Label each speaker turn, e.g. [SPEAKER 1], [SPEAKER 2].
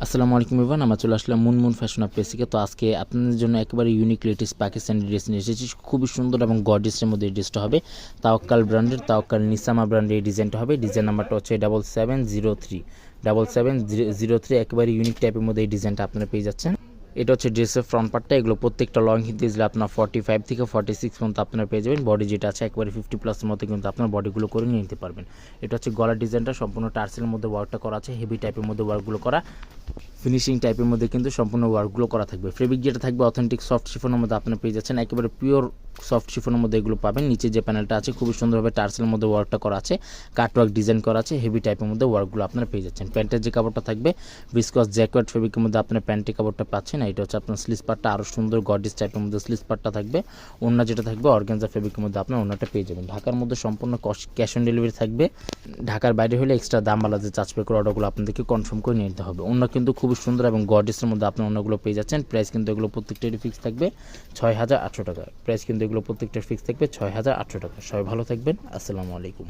[SPEAKER 1] আসসালামু আলাইকুম এভরিওয়ান, আমরা চলে আসলাম মুনমুন ফ্যাশন অফ পেসিকে। তো আজকে আপনাদের জন্য একেবারে ইউনিক লেটেস্ট পাকিস্তানি ড্রেস নিয়ে এসেছি। খুবই সুন্দর এবং গর্জিয়াসের মধ্যে এই ড্রেসটা হবে। তাওয়াক্কাল ব্র্যান্ডের, তাওয়াক্কাল নিসামা ব্র্যান্ডের এই ডিজাইনটা হবে। ডিজাইন নাম্বারটা হচ্ছে 7703 একেবারে ইউনিক টাইপের মধ্যে এই ডিজাইনটা আপনারা পেয়ে যাচ্ছেন। এটা হচ্ছে ড্রেসের ফ্রন্ট পার্টটা। এগুলো প্রত্যেকটা লং হিতে দিলে আপনার 45 থেকে 46 পর্যন্ত আপনারা পেয়ে যাবেন। বডি যেটা আছে একেবারে 50+ মতো কিন্তু আপনার বডিগুলো করে নিয়ে নিতে পারবেন। এটা হচ্ছে গলার ডিজাইনটা, সম্পূর্ণ টার্সেলের মধ্যে ওয়ার্কটা করা আছে। হেভি টাইপের মধ্যে ওয়ার্কগুলো করা, ফিনিশিং টাইপের মধ্যে কিন্তু সম্পূর্ণ ওয়ার্কগুলো করা থাকবে। ফেব্রিক যেটা থাকবে অথেন্টিক সফট শিফনের মধ্যে আপনারা পেয়ে যাচ্ছেন। একেবারে পিওর সফট শিফনের মধ্যে এগুলো পাবেন। নিচে যে প্যানেলটা আছে খুবই সুন্দরভাবে টার্সেলের মধ্যে ওয়ার্কটা করা আছে, কাটওয়ার্ক ডিজাইন করা আছে। হেভি টাইপের মধ্যে ওয়ার্কগুলো আপনারা পেয়ে যাচ্ছেন। প্যান্টের যে কাপড়টা থাকবে ভিসকস জ্যাকোয়ার্ড ফেব্রিকের মধ্যে আপনার প্যান্টের কাপড়টা পাচ্ছেন। এটা হচ্ছে আপনার স্লিভস পার্টটা, আরও সুন্দর গর্জিয়াস টাইপের মধ্যে স্লিভস পার্টটা থাকবে। ওড়না যেটা থাকবে অর্গানজা ফেব্রিকের মধ্যে আপনার ওড়নাটা পেয়ে যাবেন। ঢাকার মধ্যে সম্পূর্ণ ক্যাশ অন ডেলিভারি থাকবে। ঢাকার বাইরে হলে এক্সট্রা দাম আলাদা চার্জ পে করে অর্ডারগুলো আপনাদেরকে কনফার্ম করে নিয়ে নিতে হবে। ওড়না কিন্তু খুবই সুন্দর এবং গর্জিয়াসের মধ্যে আপনার ওড়নাগুলো পেয়ে যাচ্ছেন। প্রাইস কিন্তু এগুলো প্রত্যেকটারই ফিক্স থাকবে 6800 টাকা। প্রাইস কিন্তু এগুলো প্রত্যেকটার ফিক্স থাকবে 6800 টাকা। সবাই ভালো থাকবেন। আসসালামু আলাইকুম।